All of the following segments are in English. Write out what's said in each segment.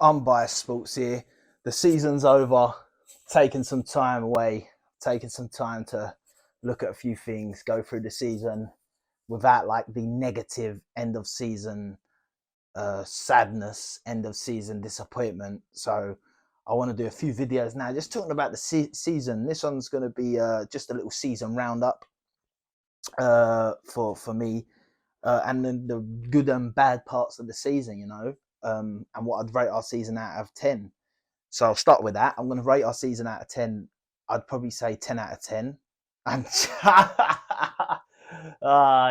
Unbiased sports here. The season's over. Taking some time away. Taking some time to look at a few things. Go through the season without like the negative end of season sadness, end of season disappointment. So I want to do a few videos now, just talking about the season. This one's going to be just a little season roundup for me, and then the good and bad parts of the season. And what I'd rate our season out of 10. So I'll start with that. I'm going to rate our season out of 10. I'd probably say 10 out of 10. And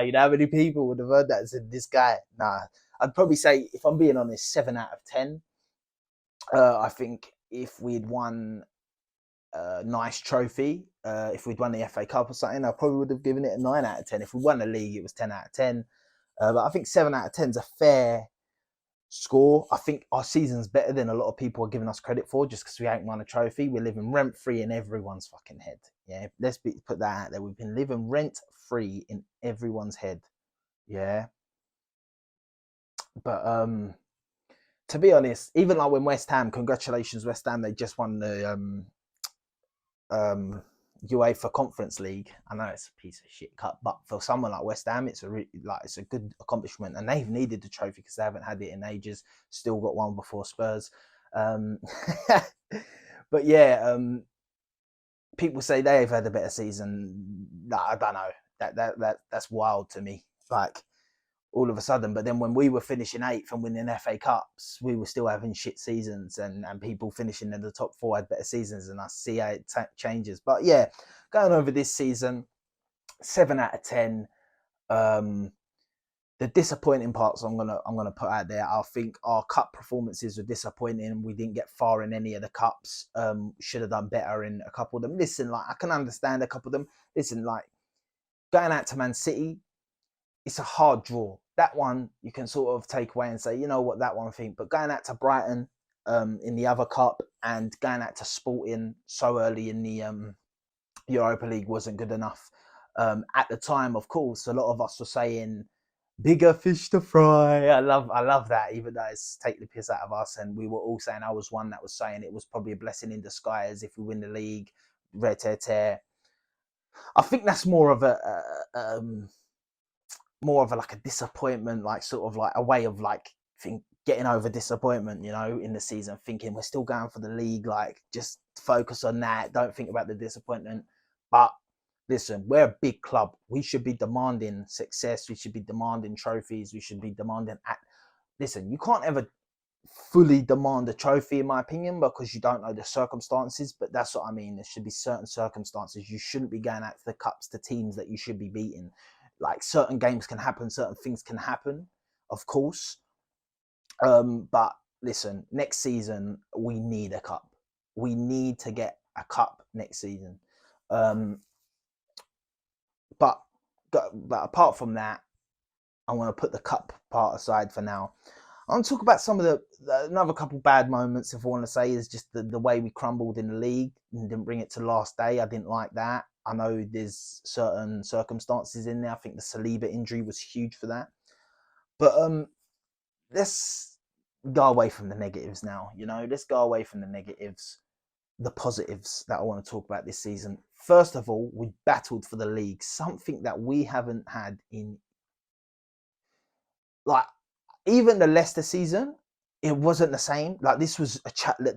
you know how many people would have heard that and said, this guy? Nah, I'd probably say, if I'm being honest, 7 out of 10. I think if we'd won a nice trophy, if we'd won the FA Cup or something, I probably would have given it a 9 out of 10. If we won the league, it was 10 out of 10. But I think 7 out of 10 is a fair score. I think our season's better than a lot of people are giving us credit for, just because we ain't won a trophy. We're living rent free in everyone's fucking head. Yeah, put that out there. We've been living rent free in everyone's head. Yeah, but to be honest, even like when West Ham, congratulations West Ham, they just won the UEFA Conference League. I know it's a piece of shit cup, but for someone like West Ham, it's a good accomplishment, and they've needed the trophy because they haven't had it in ages. Still got one before Spurs. But yeah, people say they've had a better season. I don't know. That's wild to me. Like, all of a sudden. But then when we were finishing 8th and winning FA Cups, we were still having shit seasons, and people finishing in the top 4 had better seasons, and I see how it changes. But yeah, going over this season, 7 out of 10. The disappointing parts I'm gonna put out there. I think our cup performances were disappointing. We didn't get far in any of the cups. Should have done better in a couple of them. Listen, like, I can understand a couple of them. Listen, like, going out to Man City, it's a hard draw. That one you can sort of take away and say, you know what, that one thing. But going out to Brighton in the other cup, and going out to Sporting so early in the Europa League wasn't good enough. At the time, of course, a lot of us were saying bigger fish to fry. I love that, even though it's take the piss out of us. And we were all saying, I was one that was saying it was probably a blessing in disguise if we win the league. Red tear. I think that's more of like a disappointment, like sort of like a way of like getting over disappointment, in the season, thinking we're still going for the league, like just focus on that, don't think about the disappointment. But listen, we're a big club. We should be demanding success. We should be demanding trophies. We should be demanding listen, you can't ever fully demand a trophy, in my opinion, because you don't know the circumstances. But that's what I mean. There should be certain circumstances. You shouldn't be going out to the cups to teams that you should be beating. Like, certain games can happen, certain things can happen, of course. But listen, next season we need a cup. We need to get a cup next season. But apart from that, I want to put the cup part aside for now. I want to talk about some of another couple bad moments, if I want to say, is just the way we crumbled in the league and didn't bring it to last day. I didn't like that. I know there's certain circumstances in there. I think the Saliba injury was huge for that. But let's go away from the negatives now. Let's go away from the negatives. The positives that I want to talk about this season. First of all, we battled for the league, something that we haven't had in, like, even the Leicester season. It wasn't the same. Like, this was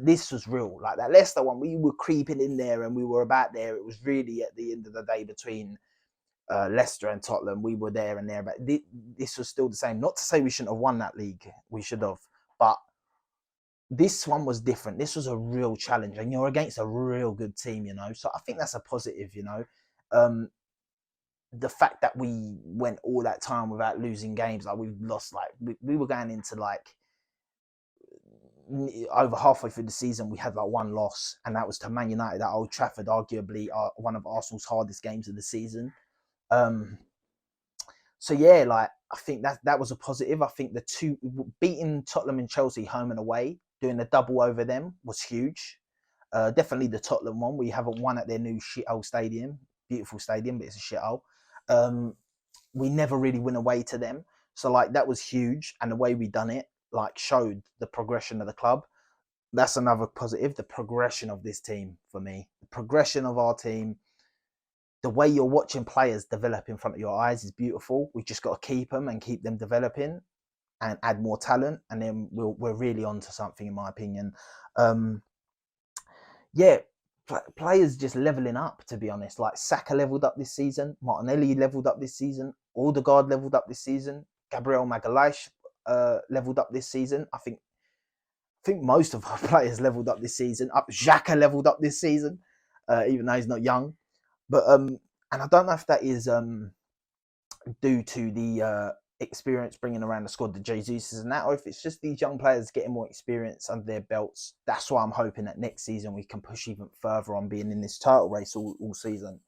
this was real. Like, that Leicester one, we were creeping in there and we were about there. It was really, at the end of the day, between Leicester and Tottenham, we were there and there. But this was still the same. Not to say we shouldn't have won that league. We should have. But this one was different. This was a real challenge, and you're against a real good team, So I think that's a positive, the fact that we went all that time without losing games. Like, we've lost, like, we were going into, like, over halfway through the season, we had like one loss, and that was to Man United at Old Trafford, arguably one of Arsenal's hardest games of the season. So yeah, like, I think that was a positive. I think the two beating Tottenham and Chelsea home and away, doing a double over them, was huge. Definitely the Tottenham one. We haven't won at their new shithole stadium. Beautiful stadium, but it's a shithole. We never really win away to them. So, like, that was huge. And the way we done it, like, showed the progression of the club. That's another positive. The progression of this team for me, the progression of our team, the way you're watching players develop in front of your eyes is beautiful. We just got to keep them and keep them developing and add more talent, and then we're really on to something, in my opinion. Um, yeah, players just leveling up. To be honest, like Saka leveled up this season, Martinelli leveled up this season, Odegaard leveled up this season, Gabriel Magalhaes leveled up this season. I think most of our players leveled up this season. Xhaka leveled up this season, even though he's not young. But and I don't know if that is due to the experience bringing around the squad, the Jesuses and that, or if it's just these young players getting more experience under their belts. That's why I'm hoping that next season we can push even further on being in this title race all season.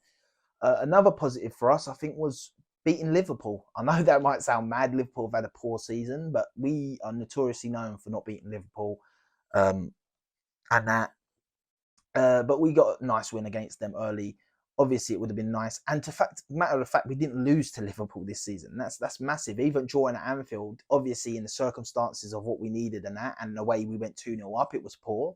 Another positive for us, I think, was beating Liverpool. I know that might sound mad. Liverpool have had a poor season, but we are notoriously known for not beating Liverpool. And that but we got a nice win against them early. Obviously, it would have been nice. And to matter of fact, we didn't lose to Liverpool this season. That's massive. Even drawing at Anfield, obviously in the circumstances of what we needed and the way we went 2-0 up, it was poor.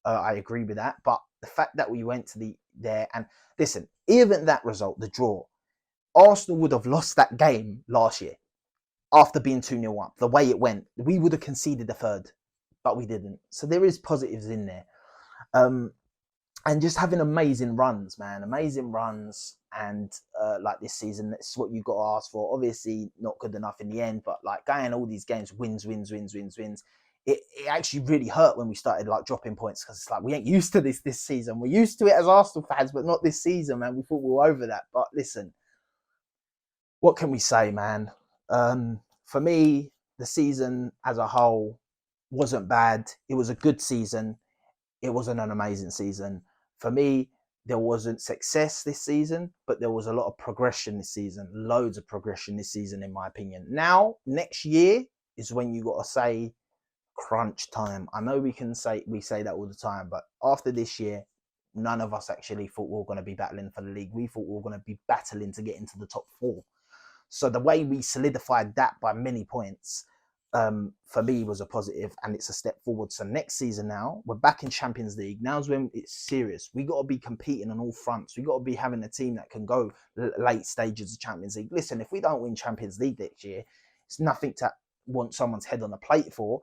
I agree with that. But the fact that we went to there and listen, even that result, the draw, Arsenal would have lost that game last year after being 2-0 up. The way it went, we would have conceded a third, but we didn't. So there is positives in there. And just having amazing runs, man, amazing runs. And like this season, that's what you got to ask for. Obviously, not good enough in the end, but like going all these games, wins. It actually really hurt when we started like dropping points because it's like we ain't used to this season. We're used to it as Arsenal fans, but not this season, man. We thought we were over that. But listen, what can we say, man? For me, the season as a whole wasn't bad. It was a good season. It wasn't an amazing season. For me, there wasn't success this season, but there was a lot of progression this season, loads of progression this season, in my opinion. Now, next year is when you got to say crunch time. I know we say that all the time, but after this year, none of us actually thought we were going to be battling for the league. We thought we were going to be battling to get into the top four. So the way we solidified that by many points, for me was a positive, and it's a step forward. So next season now, we're back in Champions League. Now's when it's serious. We got to be competing on all fronts. We got to be having a team that can go late stages of Champions League. Listen, if we don't win Champions League next year, it's nothing to want someone's head on a plate for.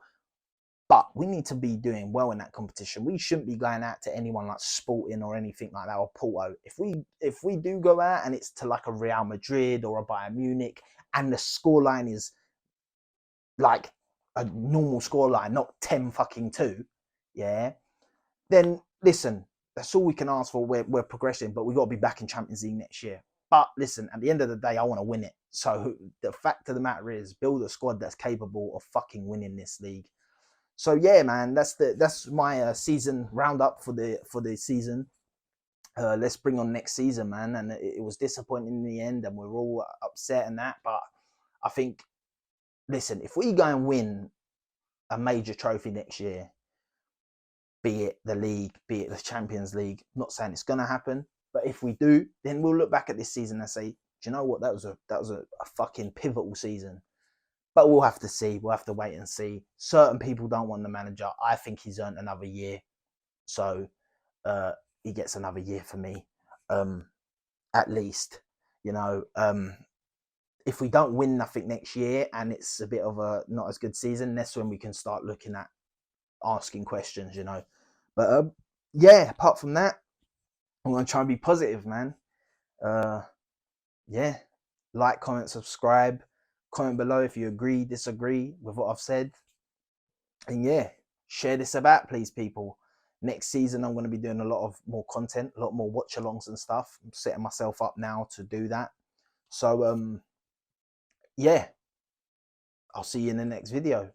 But we need to be doing well in that competition. We shouldn't be going out to anyone like Sporting or anything like that, or Porto. If we do go out and it's to like a Real Madrid or a Bayern Munich, and the scoreline is like a normal scoreline, not 10-2, yeah, then listen, that's all we can ask for. We're progressing, but we've got to be back in Champions League next year. But listen, at the end of the day, I want to win it. So the fact of the matter is, build a squad that's capable of fucking winning this league. So yeah, man, that's my season roundup for the season. Let's bring on next season, man. And it was disappointing in the end, and we're all upset and that. But I think, listen, if we go and win a major trophy next year, be it the league, be it the Champions League, I'm not saying it's gonna happen, but if we do, then we'll look back at this season and say, do you know what? That was a fucking pivotal season. But we'll have to see. We'll have to wait and see. Certain people don't want the manager. I think he's earned another year. So he gets another year for me, at least. You know, if we don't win nothing next year and it's a bit of a not as good season, that's when we can start looking at asking questions, you know. But yeah, apart from that, I'm going to try and be positive, man. Yeah, like, comment, subscribe. Comment below if you agree, disagree with what I've said. And yeah, share this about, please, people. Next season, I'm going to be doing a lot of more content, a lot more watch-alongs and stuff. I'm setting myself up now to do that. So, yeah, I'll see you in the next video.